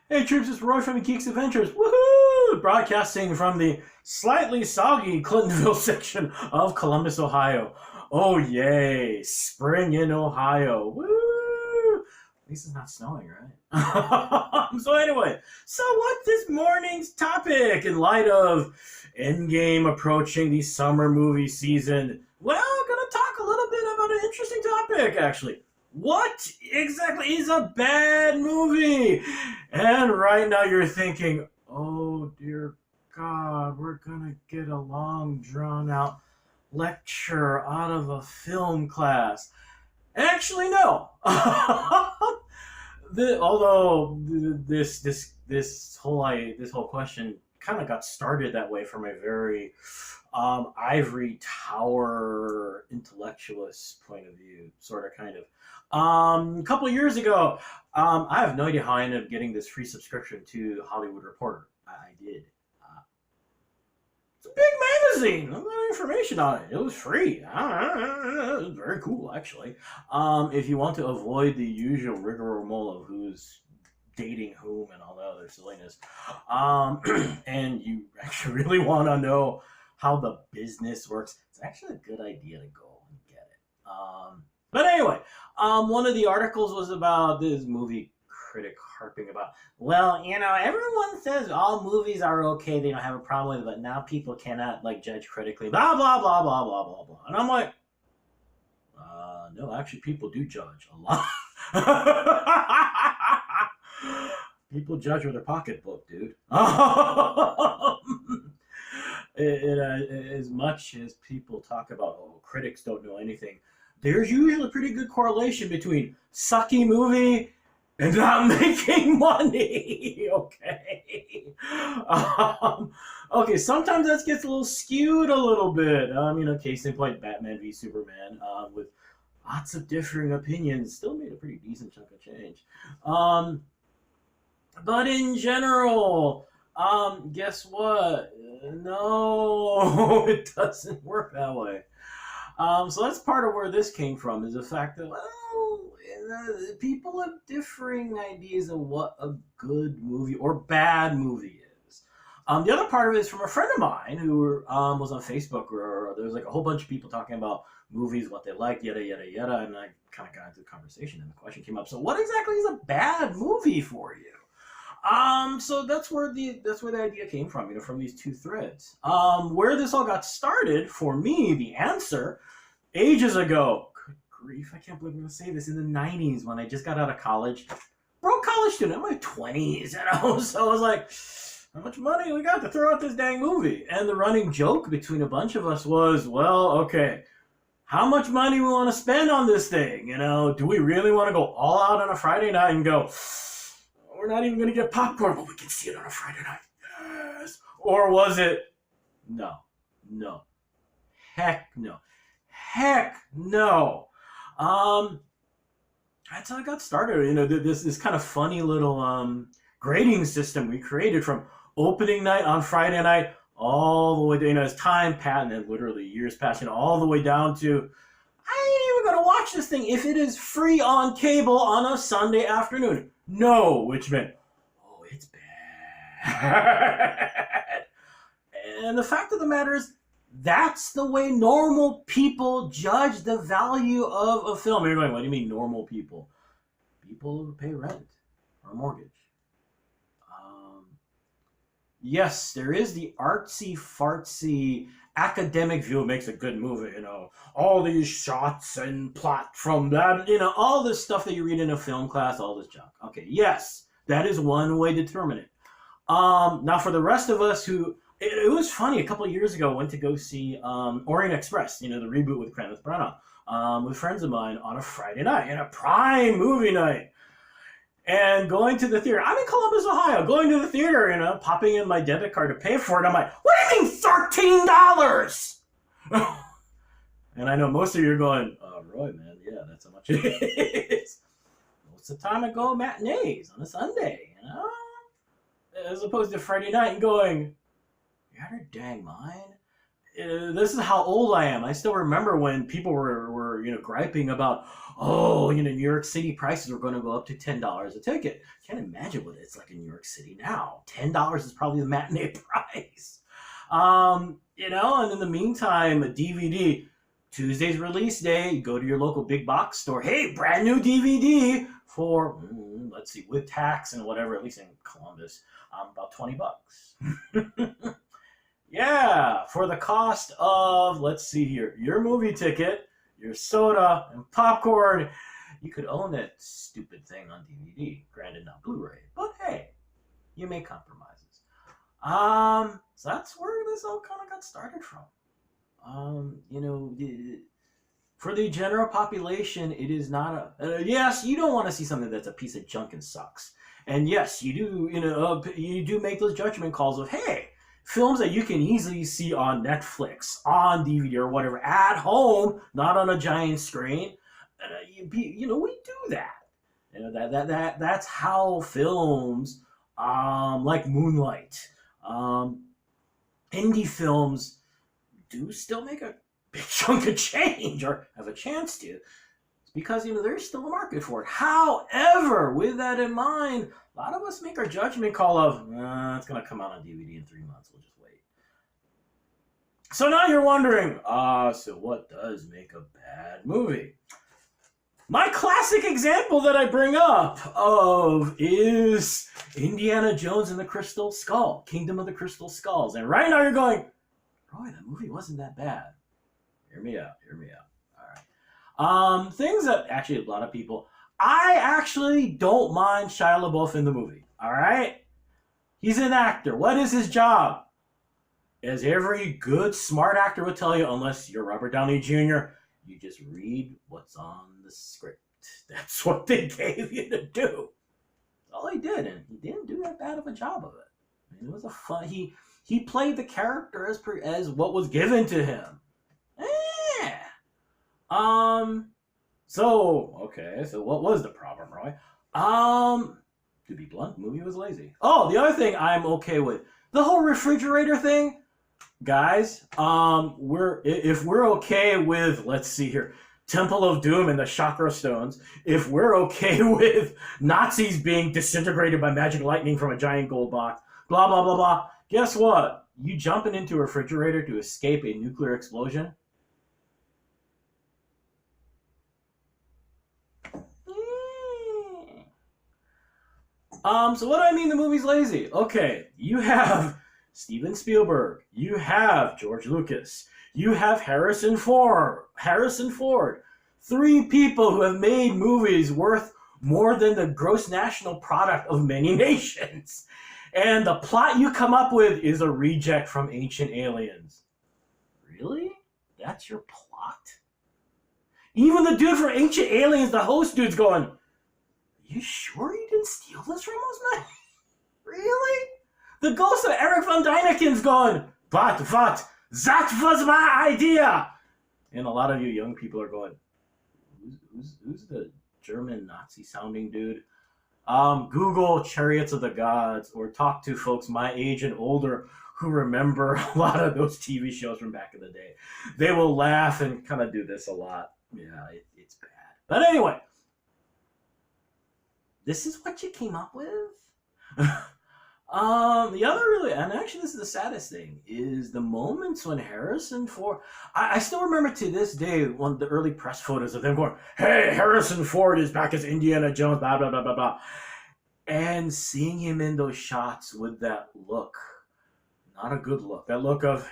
Hey troops, it's Roy from the Geeks Adventures. Woohoo! Broadcasting from the slightly soggy Clintonville section of Columbus, Ohio. Oh yay! Spring in Ohio. Woo! At least it's not snowing, right? So anyway, so what's this morning's topic in light of Endgame approaching the summer movie season? Well, gonna talk a little bit about an interesting topic, actually. What exactly is a bad movie? And right now you're thinking, oh dear God, we're gonna get a long drawn out lecture out of a film class. Actually, no. Although this whole question kind of got started that way from a very ivory tower intellectualist point of view, sort of, kind of. A couple of years ago, I have no idea how I ended up getting this free subscription to The Hollywood Reporter. I did. It's a big magazine. A lot of information on it. It was free. It was very cool, actually. If you want to avoid the usual rigmarole of who's dating whom and all that other silliness, and you actually really want to know how the business works, it's actually a good idea to go and get it. But anyway, one of the articles was about this movie critic harping about, well, everyone says all movies are okay, they don't have a problem with it, but now people cannot judge critically, blah blah blah blah blah blah blah. And I'm like, no, actually, people do judge a lot. People judge with their pocketbook, dude. As much as people talk about, oh, critics don't know anything, there's usually a pretty good correlation between sucky movie and not making money. Okay. Okay, sometimes that gets a little skewed a little bit. Case in point, Batman v Superman, with lots of differing opinions, still made a pretty decent chunk of change. But in general, guess what? No, it doesn't work that way. So that's part of where this came from, is the fact that, well, people have differing ideas of what a good movie or bad movie is. The other part of it is from a friend of mine who was on Facebook, where there was a whole bunch of people talking about movies, what they liked, yada yada yada, and I kind of got into the conversation, and the question came up: so, what exactly is a bad movie for you? So that's where the idea came from these two threads. Where this all got started for me, the answer, ages ago. Good grief, I can't believe I'm gonna say this, in the '90s, when I just got out of college, broke college student, in my 20s, So I was like, how much money we got to throw at this dang movie? And the running joke between a bunch of us was, well, okay, how much money we want to spend on this thing? Do we really want to go all out on a Friday night and go, we're not even going to get popcorn, but we can see it on a Friday night? Yes. Or was it, no, heck no. That's how I got started. This kind of funny little grading system we created from opening night on Friday night all the way to, as time passed, and then literally years passed, all the way down to, I ain't even going to watch this thing if it is free on cable on a Sunday afternoon. No, which meant, oh, it's bad. And the fact of the matter is, that's the way normal people judge the value of a film. You're going, what do you mean normal people? People who pay rent or mortgage. Yes, there is the artsy fartsy academic view makes a good movie, all these shots and plot from that, all this stuff that you read in a film class, all this junk. Okay, yes, that is one way to determine it. Now for the rest of us who, it was funny, a couple of years ago, I went to go see Orient Express, the reboot with Kenneth Branagh, with friends of mine on a Friday night, in a prime movie night. And going to the theater, I'm in Columbus, Ohio, going to the theater, popping in my debit card to pay for it. I'm like, what do you mean $13? And I know most of you are going, Roy, man, yeah, that's how much it is. Most of the time I go matinees on a Sunday, as opposed to Friday night and going, you're out of your dang mind? this is how old I am. I still remember when people were griping about, oh, New York City prices were going to go up to $10 a ticket. Can't imagine what it's like in New York City now. $10 is probably the matinee price. And in the meantime, a DVD, Tuesday's release day, you go to your local big box store. Hey, brand new DVD for, let's see, with tax and whatever, at least in Columbus, about $20. Yeah, for the cost of, let's see here, your movie ticket, your soda, and popcorn, you could own that stupid thing on DVD. Granted, not Blu-ray, but hey, you make compromises. So that's where this all kind of got started from. For the general population, it is not yes, you don't want to see something that's a piece of junk and sucks. And yes, you do, you do make those judgment calls of, hey, films that you can easily see on Netflix, on DVD or whatever, at home, not on a giant screen. We do that. That's how films like Moonlight, indie films do still make a big chunk of change or have a chance to. It's because, there's still a market for it. However, with that in mind, a lot of us make our judgment call of, it's going to come out on DVD in 3 months. We'll just wait. So now you're wondering, so what does make a bad movie? My classic example that I bring up of is Indiana Jones and the Crystal Skull, Kingdom of the Crystal Skulls. And right now you're going, Roy, that movie wasn't that bad. Hear me out. All right. Things that actually a lot of people, I actually don't mind Shia LaBeouf in the movie. All right? He's an actor. What is his job? As every good, smart actor would tell you, unless you're Robert Downey Jr., you just read what's on the script. That's what they gave you to do. That's all he did, and he didn't do that bad of a job of it. It was a fun. He played the character as what was given to him. So what was the problem, Roy? To be blunt, the movie was lazy. Oh, the other thing I'm okay with, the whole refrigerator thing. Guys, if we're okay with, let's see here, Temple of Doom and the Chakra Stones, if we're okay with Nazis being disintegrated by magic lightning from a giant gold box, blah, blah, blah, blah, guess what? You jumping into a refrigerator to escape a nuclear explosion? So what do I mean the movie's lazy? Okay, you have Steven Spielberg, you have George Lucas, you have Harrison Ford. 3 people who have made movies worth more than the gross national product of many nations. And the plot you come up with is a reject from Ancient Aliens. Really? That's your plot? Even the dude from Ancient Aliens, the host dude's going, you sure you didn't steal this from us, man? Really? The ghost of Eric Von Dyneken's going, but, that was my idea. And a lot of you young people are going, who's the German Nazi sounding dude? Google Chariots of the Gods or talk to folks my age and older who remember a lot of those TV shows from back in the day. They will laugh and kind of do this a lot. Yeah, it's bad. But anyway, this is what you came up with? The other really, and actually this is the saddest thing, is the moments when Harrison Ford, I still remember to this day one of the early press photos of them going, hey, Harrison Ford is back as Indiana Jones, blah, blah, blah, blah, blah. And seeing him in those shots with that look, not a good look, that look of,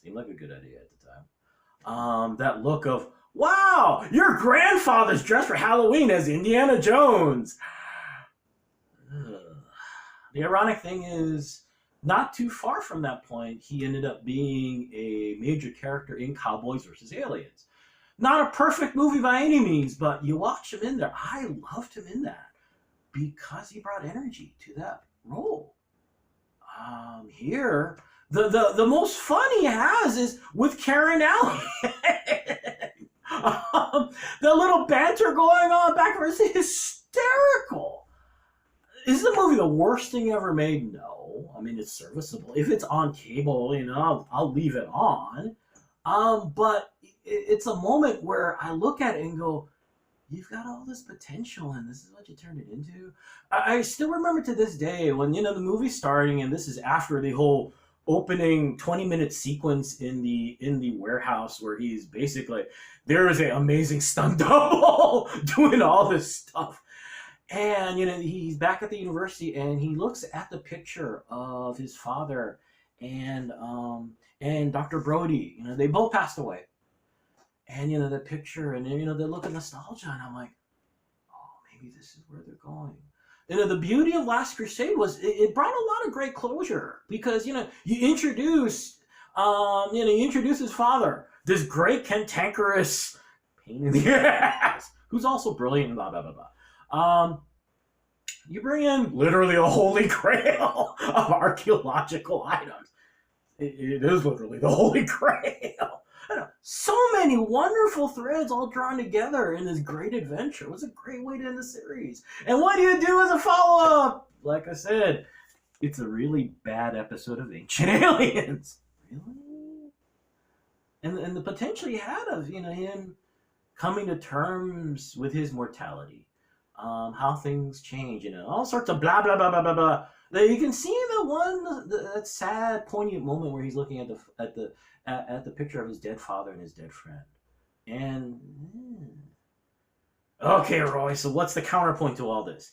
seemed like a good idea at the time. That look of, wow, your grandfather's dressed for Halloween as Indiana Jones. The ironic thing is, not too far from that point, he ended up being a major character in Cowboys vs. Aliens. Not a perfect movie by any means, but you watch him in there. I loved him in that because he brought energy to that role. Here, the most fun he has is with Karen Allen. The little banter going on back and forth is hysterical. Is the movie the worst thing ever made? No. I mean, it's serviceable. If it's on cable, I'll leave it on. But it's a moment where I look at it and go, you've got all this potential, and this is what you turned it into. I still remember to this day when the movie's starting, and this is after the whole opening 20-minute sequence in the warehouse where he's basically, there is an amazing stunt double doing all this stuff. And he's back at the university, and he looks at the picture of his father and Dr. Brody. They both passed away. And the picture, and then they look at nostalgia, and I'm like, oh, maybe this is where they're going. The beauty of Last Crusade was it brought a lot of great closure, because you introduce his father, this great cantankerous pain in the ass, who's also brilliant, blah blah blah blah. You bring in literally a holy grail of archaeological items. It is literally the holy grail. So many wonderful threads all drawn together in this great adventure. It was a great way to end the series. And what do you do as a follow-up? Like I said, it's a really bad episode of Ancient Aliens. Really? And the potential he had of him coming to terms with his mortality, how things change, all sorts of blah blah blah blah blah blah. You can see that sad, poignant moment where he's looking at the picture of his dead father and his dead friend. And okay, Roy, so what's the counterpoint to all this?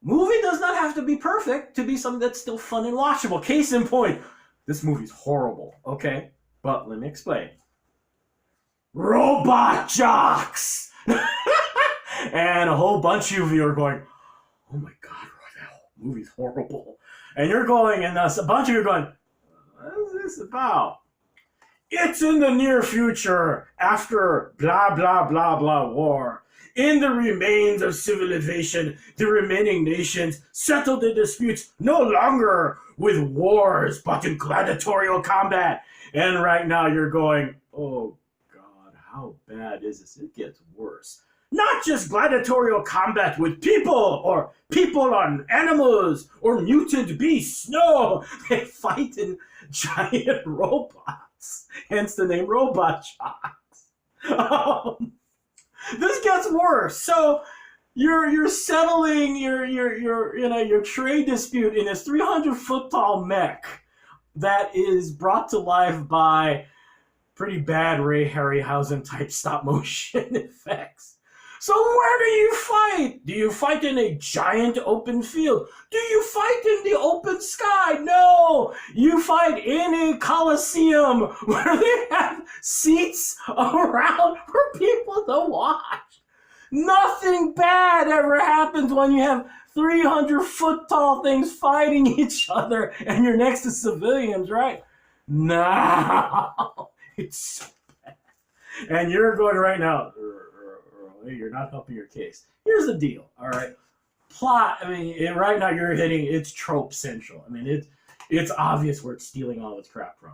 Movie does not have to be perfect to be something that's still fun and watchable. Case in point, this movie's horrible, okay? But let me explain. Robot jocks! And a whole bunch of you are going, oh my god, Roy, that whole movie's horrible. And you're going, and a bunch of you are going, what is this about? It's in the near future, after blah, blah, blah, blah war. In the remains of civilization, the remaining nations settle their disputes no longer with wars, but in gladiatorial combat. And right now you're going, oh God, how bad is this? It gets worse. Not just gladiatorial combat with people, or people on animals, or mutant beasts. No, they fight in giant robots. Hence the name Robot Jocks. This gets worse. So you're settling your trade dispute in this 300-foot tall mech that is brought to life by pretty bad Ray Harryhausen type stop motion effects. So where do you fight? Do you fight in a giant open field? Do you fight in the open sky? No! You fight in a coliseum where they have seats around for people to watch. Nothing bad ever happens when you have 300-foot tall things fighting each other and you're next to civilians, right? No! It's so bad. And you're going right now, you're not helping your case. Here's the deal, all right? Plot, I mean, right now you're hitting, it's trope central. I mean, it's obvious where it's stealing all its crap from.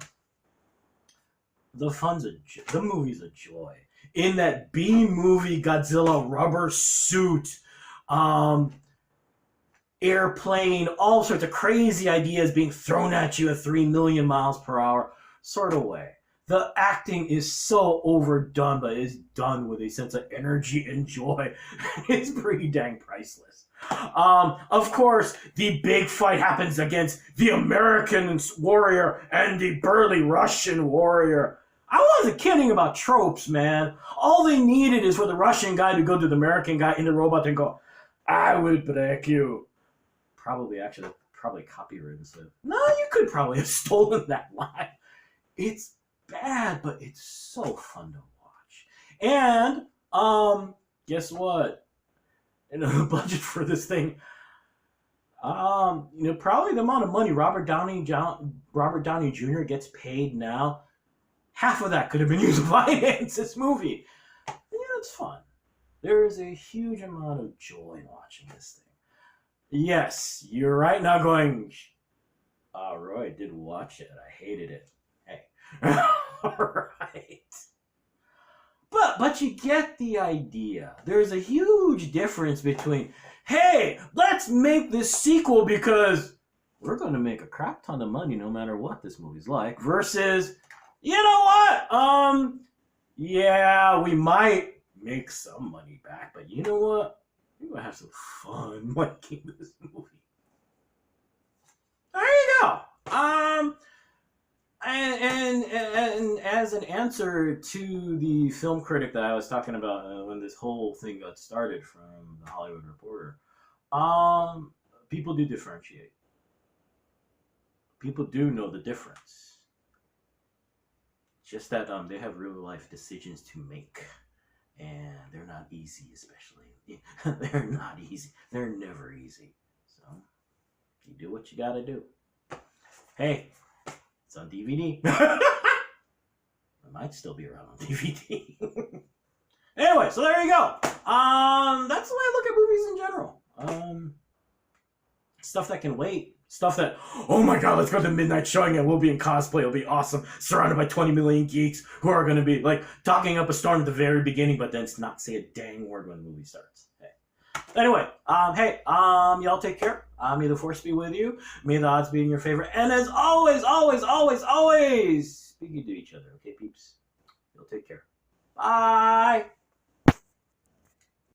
The movie's a joy. In that B-movie Godzilla rubber suit, airplane, all sorts of crazy ideas being thrown at you at 3 million miles per hour sort of way. The acting is so overdone, but it's done with a sense of energy and joy. It's pretty dang priceless. Of course, the big fight happens against the American warrior and the burly Russian warrior. I wasn't kidding about tropes, man. All they needed is for the Russian guy to go to the American guy in the robot and go, I will break you. Probably copywritten. So, no, you could probably have stolen that line. It's bad, but it's so fun to watch. And guess what? The budget for this thing, probably the amount of money Robert Downey Jr. gets paid now, half of that could have been used to finance this movie. And, it's fun. There is a huge amount of joy in watching this thing. Yes, you're right now going, Roy, I did watch it. I hated it. Hey. Alright. But you get the idea. There's a huge difference between, hey, let's make this sequel because we're going to make a crap ton of money no matter what this movie's like, versus, you know what? Yeah, we might make some money back, but you know what? We're going to have some fun making this movie. There you go. And as an answer to the film critic that I was talking about when this whole thing got started from the Hollywood Reporter, people do differentiate. People do know the difference. Just that they have real life decisions to make, and they're not easy. Especially, they're not easy. They're never easy. So you do what you gotta do. Hey, it's on DVD. It might still be around on DVD. Anyway, so there you go. That's the way I look at movies in general. Stuff that can wait. Stuff that, oh my god, let's go to the midnight showing and we'll be in cosplay. It'll be awesome. Surrounded by 20 million geeks who are going to be like talking up a storm at the very beginning, but then not say a dang word when the movie starts. Hey. Anyway, y'all take care. May the force be with you. May the odds be in your favor. And as always, speak to each other. Okay, peeps? You'll take care. Bye.